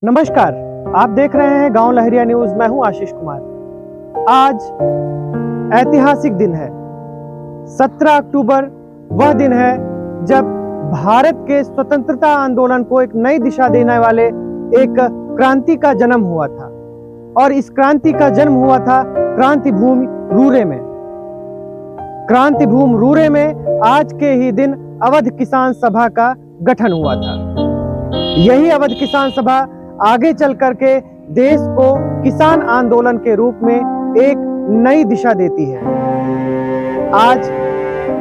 नमस्कार, आप देख रहे हैं गांव लहरिया न्यूज। मैं हूं आशीष कुमार। आज ऐतिहासिक दिन है। 17 अक्टूबर वह दिन है जब भारत के स्वतंत्रता आंदोलन को एक नई दिशा देने वाले एक क्रांति का जन्म हुआ था। और इस क्रांति का जन्म हुआ था क्रांति भूमि रूरे में। क्रांति भूमि रूरे में आज के ही दिन अवध किसान सभा का गठन हुआ था। यही अवध किसान सभा आगे चल करके देश को किसान आंदोलन के रूप में एक नई दिशा देती है। आज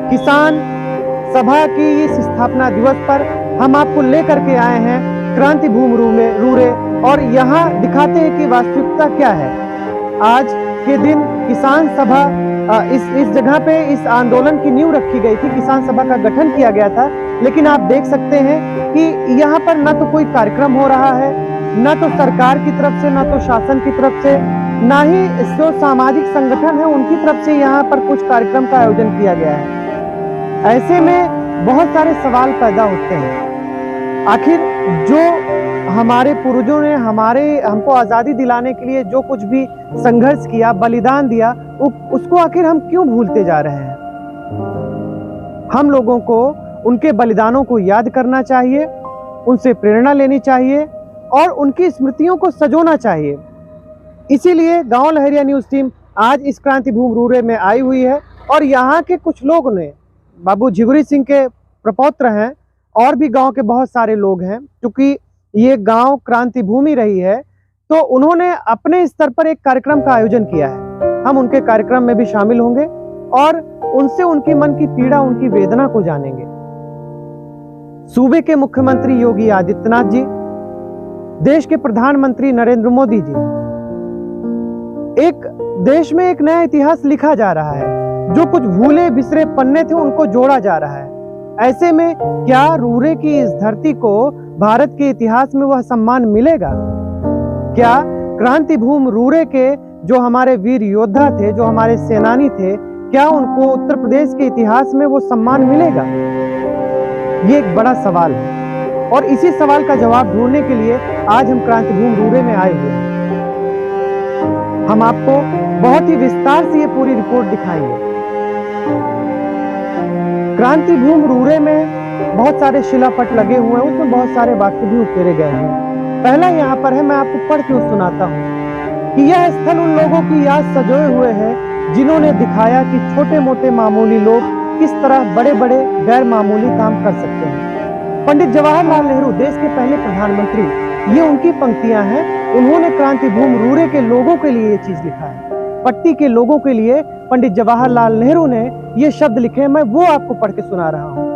किसान सभा की इस स्थापना दिवस पर हम आपको लेकर के आए हैं क्रांति भूमि रूरे, और यहाँ दिखाते हैं कि वास्तविकता क्या है। आज के दिन किसान सभा इस जगह पे इस आंदोलन की नींव रखी गई थी, किसान सभा का गठन किया गया था। लेकिन आप देख सकते हैं कि यहाँ पर ना तो कोई कार्यक्रम हो रहा है, ना तो सरकार की तरफ से, ना तो शासन की तरफ से, ना ही जो सामाजिक संगठन है उनकी तरफ से यहाँ पर कुछ कार्यक्रम का आयोजन किया गया है। ऐसे में बहुत सारे सवाल पैदा होते हैं। आखिर जो हमारे पूर्वजों ने हमको आजादी दिलाने के लिए जो कुछ भी संघर्ष किया, बलिदान दिया, उसको आखिर हम क्यों भूलते जा रहे हैं? हम लोगों को उनके बलिदानों को याद करना चाहिए, उनसे प्रेरणा लेनी चाहिए और उनकी स्मृतियों को सजोना चाहिए। इसीलिए गांव लहरिया न्यूज टीम आज इस क्रांति भूमि रूरे में आई हुई है। और यहाँ के कुछ लोगों ने, बाबू झिगुरी सिंह के प्रपौत्र हैं और भी गांव के बहुत सारे लोग हैं, क्योंकि ये गांव क्रांति भूमि रही है, तो उन्होंने अपने स्तर पर एक कार्यक्रम का आयोजन किया है। हम उनके कार्यक्रम में भी शामिल होंगे और उनसे उनकी मन की पीड़ा, उनकी वेदना को जानेंगे। सूबे के मुख्यमंत्री योगी आदित्यनाथ जी, देश के प्रधानमंत्री नरेंद्र मोदी जी, एक देश में एक नया इतिहास लिखा जा रहा है। जो कुछ भूले बिसरे पन्ने थे उनको जोड़ा जा रहा है। ऐसे में क्या रूरे की इस धरती को भारत के इतिहास में वह सम्मान मिलेगा? क्या क्रांति भूमि रूरे के जो हमारे वीर योद्धा थे, जो हमारे सेनानी थे, क्या उनको उत्तर प्रदेश के इतिहास में वो सम्मान मिलेगा? ये एक बड़ा सवाल है और इसी सवाल का जवाब ढूंढने के लिए आज हम क्रांति भूमि रूरे में आए हुए हैं। हम आपको बहुत ही विस्तार से ये पूरी रिपोर्ट दिखाएंगे। क्रांति भूमि रूरे में बहुत सारे शिलापट लगे हुए हैं, उसमें बहुत सारे वाक्य भी उकेरे गए हैं। पहला यहाँ पर है, मैं आपको पढ़ के सुनाता हूँ कि यह स्थल उन लोगों की याद सजोए हुए है जिन्होंने दिखाया कि छोटे मोटे मामूली लोग किस तरह बड़े बड़े गैर मामूली काम कर सकते हैं। पंडित जवाहरलाल नेहरू, देश के पहले प्रधानमंत्री, ये उनकी पंक्तियां हैं। उन्होंने क्रांति भूमि रूरे के लोगों के लिए ये चीज लिखा है। पट्टी के लोगों के लिए पंडित जवाहरलाल नेहरू ने ये शब्द लिखे, मैं वो आपको पढ़ के सुना रहा हूँ।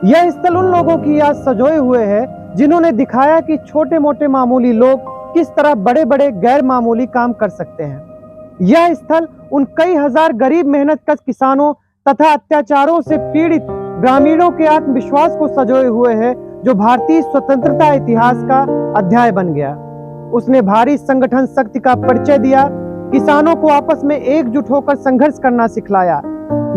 यह स्थल उन लोगों की याद सजोए हुए है जिन्होंने दिखाया कि छोटे मोटे मामूली लोग किस तरह बड़े बड़े गैर मामूली काम कर सकते हैं। यह स्थल उन कई हजार गरीब मेहनतकश किसानों तथा अत्याचारों से पीड़ित ग्रामीणों के आत्मविश्वास को सजोए हुए है, जो भारतीय स्वतंत्रता इतिहास का अध्याय बन गया। उसने भारी संगठन शक्ति का परिचय दिया, किसानों को आपस में एकजुट होकर संघर्ष करना सिखलाया।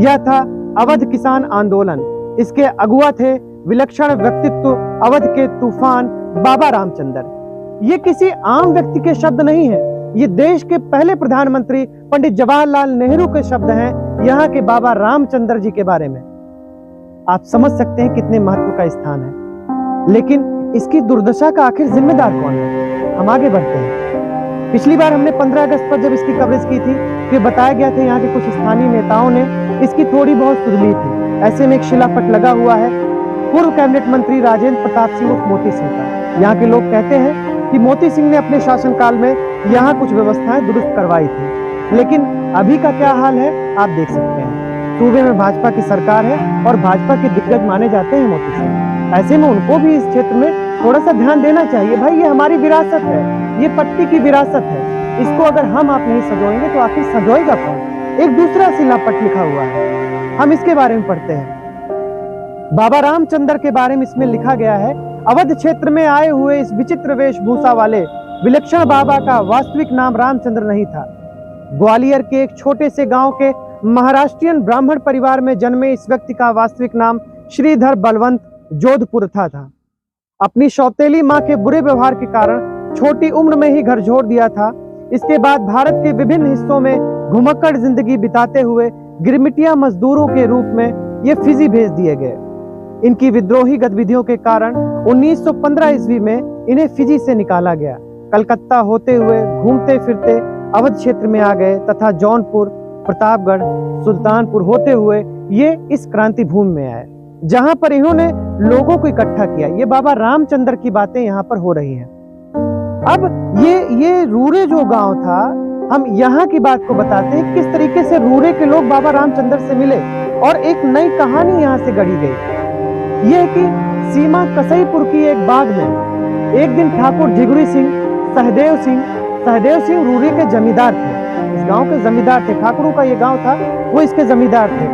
यह था अवध किसान आंदोलन। इसके अगुआ थे विलक्षण व्यक्तित्व अवध के तूफान बाबा रामचंद्र। ये किसी आम व्यक्ति के शब्द नहीं है, ये देश के पहले प्रधानमंत्री पंडित जवाहरलाल नेहरू के शब्द हैं, यहाँ के बाबा रामचंद्र जी के बारे में। आप समझ सकते हैं कितने महत्व का स्थान है। लेकिन इसकी दुर्दशा का आखिर जिम्मेदार कौन है? हम आगे बढ़ते हैं। पिछली बार हमने 15 अगस्त पर जब इसकी कवरेज की थी, फिर बताया गया था यहाँ के कुछ स्थानीय नेताओं ने इसकी थोड़ी बहुत सुध ली थी। ऐसे में एक शिलापट लगा हुआ है पूर्व कैबिनेट मंत्री राजेंद्र प्रताप सिंह उर्फ मोती सिंह का। यहाँ के लोग कहते हैं कि मोती सिंह ने अपने शासनकाल में यहाँ कुछ व्यवस्थाएं दुरुस्त करवाई थी। लेकिन अभी का क्या हाल है आप देख सकते हैं। सूबे में भाजपा की सरकार है और भाजपा के दिग्गज माने जाते हैं मोती सिंह। ऐसे में उनको भी इस क्षेत्र में थोड़ा सा ध्यान देना चाहिए। भाई, ये हमारी विरासत है, ये पट्टी की विरासत है। इसको अगर हम आप नहीं सजोएंगे तो आखिर सजोएगा कौन? एक दूसरा शिलापट लिखा हुआ है, हम इसके बारे में पढ़ते हैं। बाबा रामचंद्र के बारे में इसमें लिखा गया है, अवध क्षेत्र में आए हुए इस विचित्र वेशभूषा वाले विलक्षण बाबा का वास्तविक नाम रामचंद्र नहीं था। ग्वालियर के एक छोटे से गांव के महाराष्ट्रियन ब्राह्मण परिवार में जन्मे इस व्यक्ति का वास्तविक नाम श्रीधर बलवंत जोधपुर था। अपनी सौतेली मां के बुरे व्यवहार के कारण छोटी उम्र में ही घर छोड़ दिया था। इसके बाद भारत के विभिन्न हिस्सों में घुमक्कड़ जिंदगी बिताते हुए गिरमिटिया मजदूरों के रूप में ये फिजी भेज दिए गए। इनकी विद्रोही गतिविधियों के कारण 1915 ईस्वी में इन्हें फिजी से निकाला गया। कलकत्ता होते हुए घूमते फिरते अवध क्षेत्र में आ गए तथा जौनपुर, प्रतापगढ़, सुल्तानपुर होते हुए ये इस क्रांति भूमि में आए, जहां पर इन्होंने लोगों को इकट्ठा किया। ये बाबा रामचंद्र की बातें यहाँ पर हो रही हैं। अब ये रूरे जो गांव था, हम यहाँ की बात को बताते हैं किस तरीके से रूरे के लोग बाबा रामचंद्र से मिले और एक नई कहानी यहाँ से गढ़ी गई। ये कि सीमा कसईपुर की एक बाग में एक दिन ठाकुर जिगुरी सिंह सहदेव सिंह रूरे के जमींदार थे। इस गांव के जमींदार थे। ठाकुरों का ये गांव था, वो इसके जमींदार थे।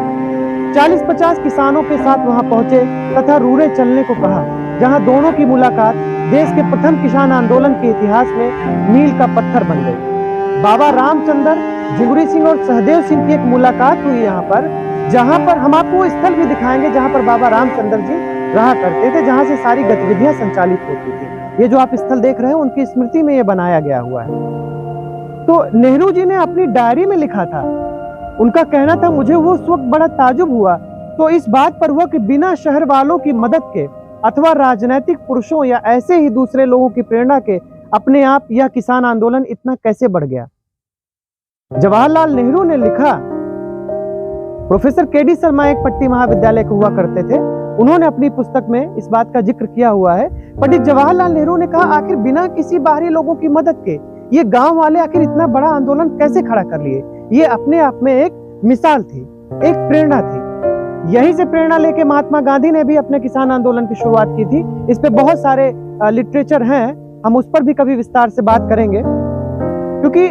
40-50 किसानों के साथ वहां पहुंचे तथा रूरे चलने को कहा, जहां दोनों की मुलाकात देश के प्रथम किसान आंदोलन के इतिहास में मील का पत्थर बन गई। बाबा रामचंद्र, जिगुरी सिंह और सहदेव सिंह की एक मुलाकात हुई यहाँ पर, जहां पर हम आपको वो स्थल भी दिखाएंगे जहां पर बाबा रामचंद्र जी रहा करते थे, जहां से सारी गतिविधियां संचालित होती थी। ये जो आप स्थल देख रहे हैं उनकी स्मृति में ये बनाया गया हुआ है। तो नेहरू जी ने अपनी डायरी में लिखा था, उनका कहना था, मुझे वो उस वक्त बड़ा ताजुब हुआ तो इस बात पर हुआ कि बिना शहर वालों की मदद के अथवा राजनीतिक पुरुषों या ऐसे ही दूसरे लोगों की प्रेरणा के अपने आप यह किसान आंदोलन इतना कैसे बढ़ गया। जवाहरलाल नेहरू ने लिखा, प्रोफेसर केडी शर्मा एक पट्टी महाविद्यालय के हुआ करते थे, उन्होंने अपनी पुस्तक में इस बात का जिक्र किया हुआ है। पंडित जवाहरलाल नेहरू ने कहा, आखिर बिना किसी बाहरी लोगों की मदद के ये गांव वाले आखिर इतना बड़ा आंदोलन कैसे खड़ा कर लिए। ये अपने आप में एक मिसाल थी, एक प्रेरणा थी। यहीं से प्रेरणा लेके महात्मा गांधी ने भी अपने किसान आंदोलन की शुरुआत की थी। इस पे बहुत सारे लिटरेचर हैं, हम उस पर भी कभी विस्तार से बात करेंगे, क्योंकि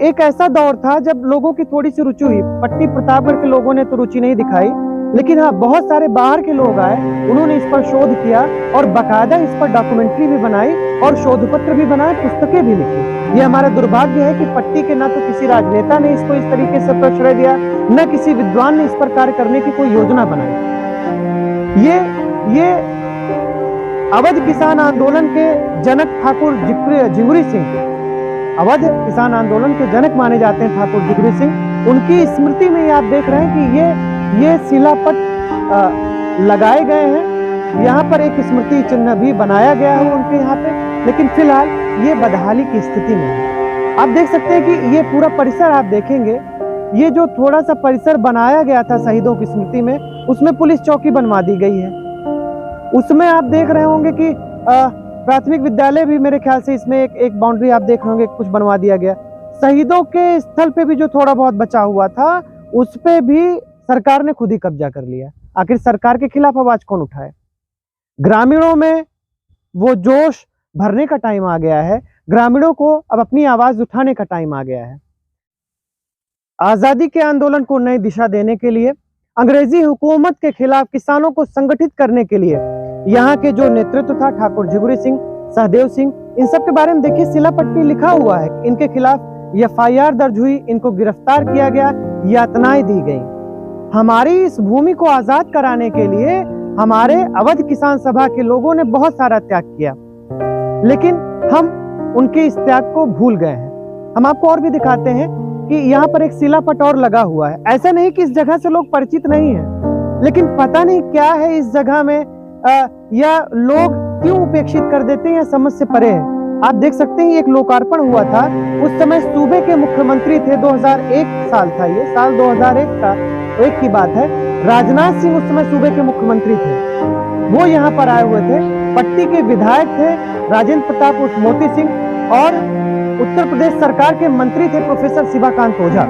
एक ऐसा दौर था जब लोगों की थोड़ी सी रुचि हुई। पट्टी प्रतापगढ़ के लोगों ने तो रुचि नहीं दिखाई, लेकिन हाँ, बहुत सारे बाहर के लोग आए, उन्होंने इस पर शोध किया और बाकायदा इस पर डॉक्यूमेंट्री भी बनाई और शोध पत्र भी बनाए, पुस्तकें भी लिखी। ये हमारा दुर्भाग्य है कि पट्टी के ना तो किसी राजनेता ने इसको इस तरीके से प्रश्रय दिया, न किसी विद्वान ने इस पर कार्य करने की कोई योजना बनाई। ये अवध किसान आंदोलन के जनक ठाकुर जिगुरी सिंह, अवध किसान आंदोलन के जनक माने जाते हैं ठाकुर जिगुरी सिंह। उनकी स्मृति में आप देख रहे हैं कि ये शिलापट लगाए गए हैं। यहाँ पर एक स्मृति चिन्ह भी बनाया गया है उनके यहाँ पे, लेकिन फिलहाल ये बदहाली की स्थिति में है। आप देख सकते हैं कि ये पूरा परिसर आप देखेंगे, ये जो थोड़ा सा परिसर बनाया गया था शहीदों की स्मृति में, उसमें पुलिस चौकी बनवा दी गई है। उसमें आप देख रहे होंगे कि प्राथमिक विद्यालय भी, मेरे ख्याल से इसमें एक बाउंड्री आप देख रहे होंगे कुछ बनवा दिया गया। शहीदों के स्थल पे भी जो थोड़ा बहुत बचा हुआ था, उस पे भी सरकार ने खुद ही कब्जा कर लिया। आखिर सरकार के खिलाफ आवाज कौन उठाए। ग्रामीणों में वो जोश भरने का टाइम आ गया है, ग्रामीणों को अब अपनी आवाज उठाने का टाइम आ गया है। आजादी के आंदोलन को नई दिशा देने के लिए, अंग्रेजी हुकूमत के खिलाफ किसानों को संगठित करने के लिए यहाँ के जो नेतृत्व था, ठाकुर जिगुरी सिंह, सहदेव सिंह, इन सब के बारे में देखिए शिलापट पे लिखा हुआ है। इनके खिलाफ FIR दर्ज हुई, इनको गिरफ्तार किया गया, यातनाएं दी गई। हमारी इस भूमि को आजाद कराने के लिए हमारे अवध किसान सभा के लोगों ने बहुत सारा त्याग किया, लेकिन हम उनके इस त्याग को भूल गए हैं। हम आपको और भी दिखाते हैं कि यहाँ पर एक शिलापट और लगा हुआ है। ऐसा नहीं कि इस जगह से लोग परिचित नहीं हैं, लेकिन पता नहीं क्या है इस जगह में, या लोग क्यों उपेक्षित कर देते हैं या समझ से परे है। आप देख सकते हैं एक लोकार्पण हुआ था, उस समय सूबे के मुख्यमंत्री थे, 2001 साल था, ये साल 2001 का एक की बात है। राजनाथ सिंह उस समय सूबे के मुख्यमंत्री थे, वो यहाँ पर आए हुए थे। पट्टी के विधायक थे राजेंद्र प्रताप उर्फ मोती सिंह, और उत्तर प्रदेश सरकार के मंत्री थे प्रोफेसर शिवाकांत ओझा।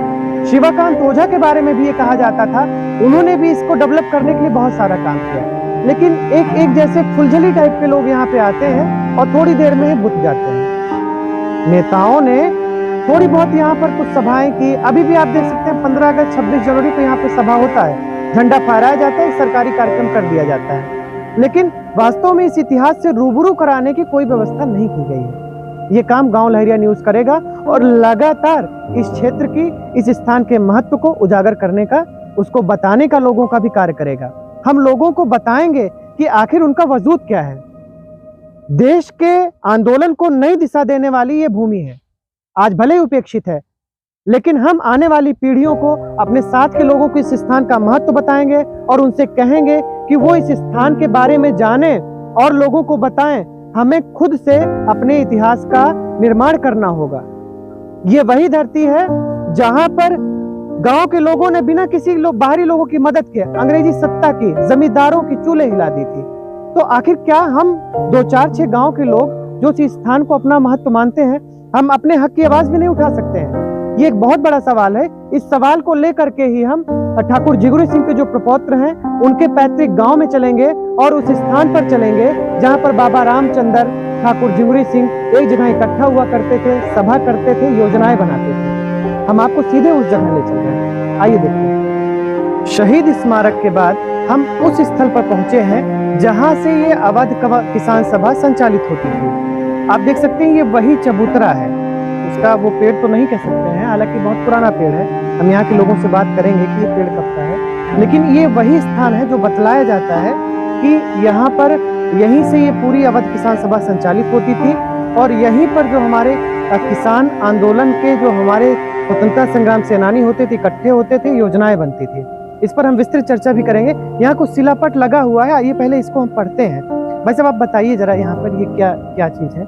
शिवाकांत ओझा के बारे में भी ये कहा जाता था, उन्होंने भी इसको डेवलप करने के लिए बहुत सारा काम किया। लेकिन एक जैसे फुलझली टाइप के लोग यहाँ पे आते हैं और थोड़ी देर में ही बुत जाते हैं। नेताओं ने थोड़ी बहुत यहाँ पर कुछ सभाएं की, अभी भी आप देख सकते हैं 15 अगस्त 26 जनवरी को यहाँ पे सभा होता है, झंडा फहराया जाता है, सरकारी कार्यक्रम कर दिया जाता है, लेकिन वास्तव में इस इतिहास से रूबरू कराने की कोई व्यवस्था नहीं की गई है। ये काम गांव लहरिया न्यूज करेगा और लगातार इस क्षेत्र की, इस स्थान के महत्व को उजागर करने का, उसको बताने का लोगों का भी कार्य करेगा। हम लोगों को बताएंगे कि आखिर उनका वजूद क्या है। देश के आंदोलन को नई दिशा देने वाली ये भूमि है। आज भले ही उपेक्षित है, लेकिन हम आने वाली पीढ़ियों को अपने साथ के लोगों को इस स्थान का महत्व बताएंगे और उनसे कहेंगे कि वो इस स्थान के बारे में जानें और लोगों को बताएं। हमें खुद से अपने इतिहास का निर्माण करना होगा। ये वही धरती है जहां पर गांव के लोगों ने बिना किसी बाहरी लोगों की मदद के अंग्रेजी सत्ता की जमींदारों की चूल्हे हिला दी थी। तो आखिर क्या हम 2-4-6 गांव के लोग जो इस स्थान को अपना महत्व मानते हैं, हम अपने हक की आवाज भी नहीं उठा सकते हैं? ये एक बहुत बड़ा सवाल है। इस सवाल को लेकर के ही हम ठाकुर जिगुरी सिंह के जो प्रपौत्र हैं उनके पैतृक गांव में चलेंगे और उस स्थान पर चलेंगे जहां पर बाबा रामचंद्र ठाकुर जिगुरी सिंह एक जगह इकट्ठा हुआ करते थे, सभा करते थे, योजनाएं बनाते थे। हम आपको सीधे उस जगह ले चल रहे हैं। आइए देखते हैं। शहीद स्मारक के बाद हम उस स्थल पर पहुंचे हैं जहां से ये अवध किसान सभा संचालित होती थी। आप देख सकते हैं ये वही चबूतरा है। उसका वो पेड़ तो नहीं कह सकते हैं, हालांकि बहुत पुराना पेड़ है। हम यहाँ के लोगों से बात करेंगे कि ये पेड़ कब का है, लेकिन ये वही स्थान है जो बतलाया जाता है कि यहाँ पर यहीं से ये पूरी अवध किसान सभा संचालित होती थी और यहीं पर जो हमारे किसान आंदोलन के जो हमारे स्वतंत्रता संग्राम सेनानी होते थे, इकट्ठे होते थे, योजनाएं बनती थी। इस पर हम विस्तृत चर्चा भी करेंगे। यहाँ कुछ शिलापट लगा हुआ है, आइए पहले इसको हम पढ़ते हैं। भाई साहब आप बताइए जरा यहाँ पर ये क्या क्या चीज है?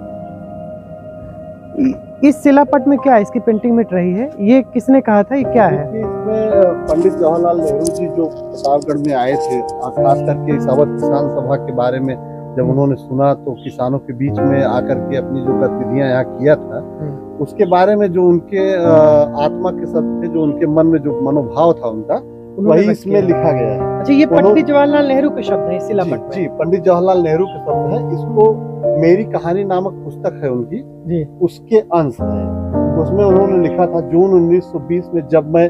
इस शिलापट में क्या है? इसकी पेंटिंग मिट रही है, ये किसने कहा था, ये क्या है? इसमें पंडित जवाहरलाल नेहरू जी जो प्रतापगढ़ में आए थे, खास करके इस अवध किसान सभा के बारे में जब उन्होंने सुना तो किसानों के बीच में आकर के अपनी जो गतिविधियां यहाँ किया था, उसके बारे में जो उनके आत्मा के शब्द थे, जो उनके मन में जो मनोभाव था उनका, वही इसमें लिखा गया है। अच्छा, ये पंडित जवाहरलाल नेहरू के शब्द है इस शिलापट में? जी, पंडित जवाहरलाल नेहरू के शब्द है। इसको मेरी कहानी नामक पुस्तक है उनकी जी, उसके अंश है। उसमें उन्होंने लिखा था, जून 1920 में जब मैं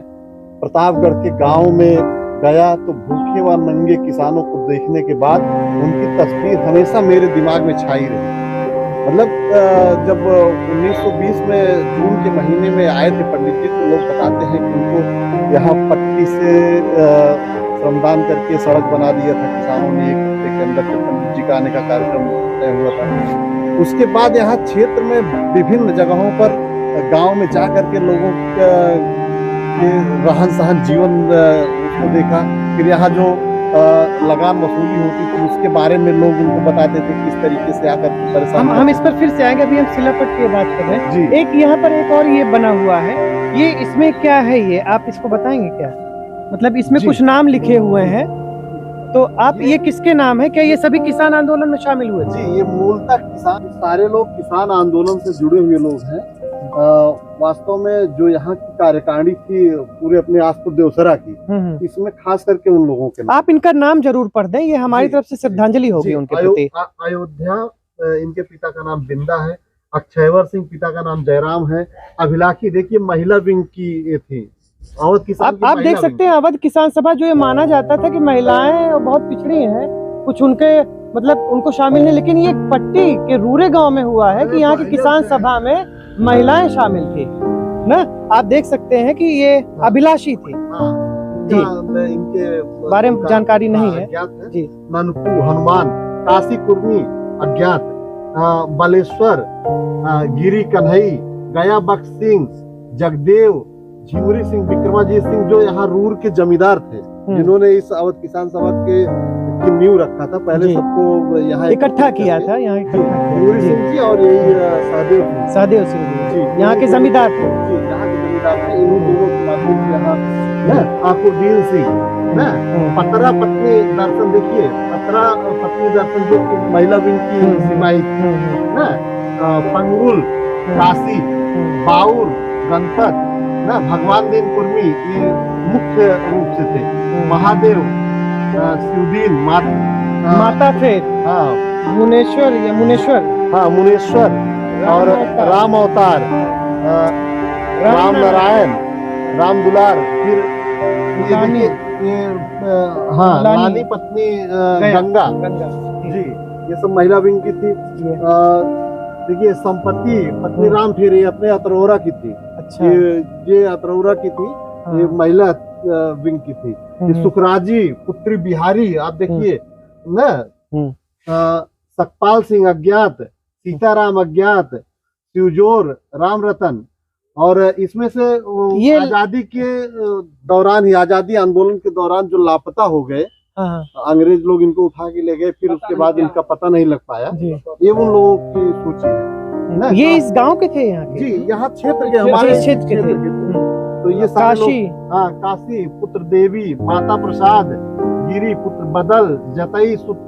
प्रतापगढ़ के गांव में गया तो भूखे व नंगे किसानों को देखने के बाद उनकी तस्वीर हमेशा मेरे दिमाग में छाई रही। मतलब जब 1920 में जून के महीने में आए थे पंडित जी, तो लोग बताते हैं कि उनको यहाँ पट्टी से श्रमदान करके सड़क बना दिया था किसानों ने। एक हफ्ते के अंदर पंडित जी का आने का कार्यक्रम तय हुआ था। उसके बाद यहाँ क्षेत्र में विभिन्न जगहों पर गांव में जा करके लोगों के रहन सहन जीवन उसको देखा। फिर यहाँ जो लगान वसूली होती थी उसके बारे में लोग उनको बताते थे किस तरीके से आकर परेशान। हम इस पर फिर से आएंगे, अभी हम शिलापट की बात कर रहे हैं जी। एक यहाँ पर एक और ये बना हुआ है, ये इसमें क्या है, ये आप इसको बताएंगे क्या? मतलब इसमें कुछ नाम लिखे हुए हैं, तो आप ये किसके नाम है? क्या ये सभी किसान आंदोलन में शामिल हुए? जी, ये मूलतः किसान, सारे लोग किसान आंदोलन से जुड़े हुए लोग हैं। वास्तव में जो यहाँ की कार्यकारिणी थी पूरे अपने आसपुर देवसरा की, इसमें खास करके उन लोगों के नाम। आप इनका नाम जरूर पढ़ दें, ये हमारी तरफ से श्रद्धांजलि होगी उनके प्रति। अयोध्या इनके पिता का नाम बिंदा है, अक्षयवर सिंह पिता का नाम जयराम है, अभिलाषी देखिए महिला विंग की ये थी। अवध किसान आप देख सकते हैं अवध किसान सभा जो ये माना जाता था कि महिलाएं बहुत पिछड़ी हैं, कुछ उनके मतलब उनको शामिल नहीं, लेकिन ये पट्टी के रूरे गांव में हुआ है कि यहाँ की किसान सभा में महिलाएं शामिल थी ना। आप देख सकते हैं कि ये अभिलाषी थी जी, इनके बारे में जानकारी नहीं है जी। ननकू, हनुमान, काशी कुर्मी अज्ञात, बालेश्वर, गिरी कन्हई, गया बख्श सिंह, जगदेव, झिमरी सिंह, विक्रमाजीत सिंह जो यहाँ रूर के जमींदार थे, जिन्होंने इस अवध किसान सभा के नींव रखा था। पहले सबको यहाँ इकट्ठा किया था, यहाँ झिमरी सिंह जी और यही सहदेव सिंह जी यहाँ के जमींदार थे। यहाँ के जमींदार थे। इन दोनों के माध्यम से यहाँ ठाकुरदीन सिंह ना, पतरा पत्नी दर्शन देखिए, पतरा पत्नी दर्शन जो महिला विंग की सिपाही ना, पंगुल, काशी, बाउर, गणपत ना, भगवान दीन कुर्मी ये मुख्य रूप से थे। महादेव, शिवदीन, माता थे, हाँ मुनेश्वर या मुनेश्वर, हाँ मुनेश्वर, और राम अवतार, राम नारायण, राम दुलार, फिर हाँ रानी पत्नी गंगा जी, ये सब महिला विंग की थी। देखिए संपत्ति पत्नी राम फिर ये अपने अतरौरा की थी। अच्छा, ये अतरौरा की थी, ये महिला विंग की थी। ये सुखराजी पुत्री बिहारी, आप देखिए ना, सकपाल सिंह अज्ञात, सीताराम अज्ञात, शिवजोर, राम रतन। और इसमें से ये आजादी के दौरान ही, आजादी आंदोलन के दौरान जो लापता हो गए, अंग्रेज लोग इनको उठा के ले गए, फिर उसके बाद इनका पता नहीं लग पाया। ये उन लोगों की सूची है। ये इस गांव के थे यहाँ के? जी, यहाँ क्षेत्र के, हमारे क्षेत्र के थे। तो ये सारे लोग, हाँ, काशी पुत्र देवी, माता प्रसाद, गिरी पुत्र बदल, जतई सुत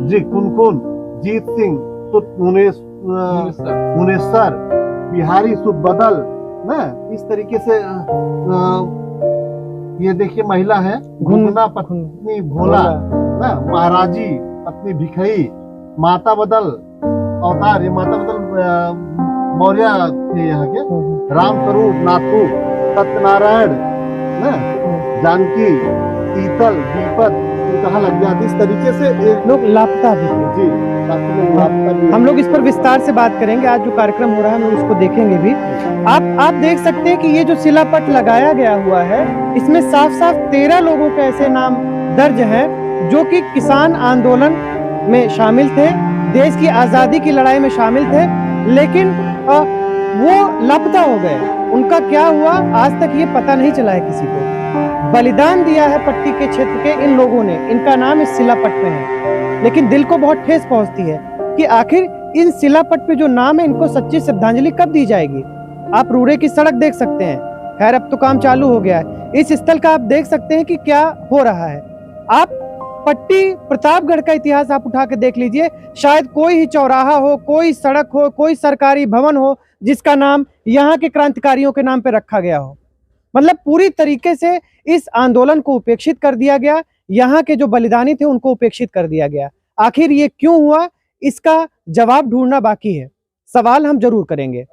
जी कुनकुन, जीत सिंह सुत मुनेसर, बिहारी सुत बदल, ना इस तरीके से। ये देखिए महिला है, घुंगना पत्नी भोला, ना महाराजी पत्नी भिखई, माता बदल अवतार, ये माता बदल मौर्य थे यहाँ के, राम स्वरूप, नाथू, सत्यनारायण, ना जानकी, शीतल, दीपक, कहाँ लग गया। इस तरीके से लोग लापता भी थे। जी, काफी लोग लापता भी। हम लोग इस पर विस्तार से बात करेंगे, आज जो कार्यक्रम हो रहा है हम उसको देखेंगे भी। आप देख सकते हैं कि ये जो शिलापट लगाया गया हुआ है, इसमें साफ साफ 13 लोगों के ऐसे नाम दर्ज हैं जो कि किसान आंदोलन में शामिल थे, देश की आजादी की लड़ाई में शामिल थे, लेकिन वो लापता हो गए। उनका क्या हुआ आज तक ये पता नहीं चला है किसी को। बलिदान दिया है पट्टी के क्षेत्र के इन लोगों ने, इनका नाम इस शिलापट में है, लेकिन दिल को बहुत ठेस पहुंचती है कि आखिर इन शिलापट पे जो नाम है इनको सच्ची श्रद्धांजलि कब दी जाएगी। आप रूड़े की सड़क देख सकते हैं, खैर अब तो काम चालू हो गया है। इस स्थल का आप देख सकते हैं कि क्या हो रहा है। आप पट्टी प्रतापगढ़ का इतिहास आप उठा के देख लीजिए, शायद कोई ही चौराहा हो, कोई सड़क हो, कोई सरकारी भवन हो जिसका नाम यहाँ के क्रांतिकारियों के नाम पे रखा गया हो। मतलब पूरी तरीके से इस आंदोलन को उपेक्षित कर दिया गया, यहाँ के जो बलिदानी थे उनको उपेक्षित कर दिया गया। आखिर ये क्यों हुआ, इसका जवाब ढूंढना बाकी है, सवाल हम जरूर करेंगे।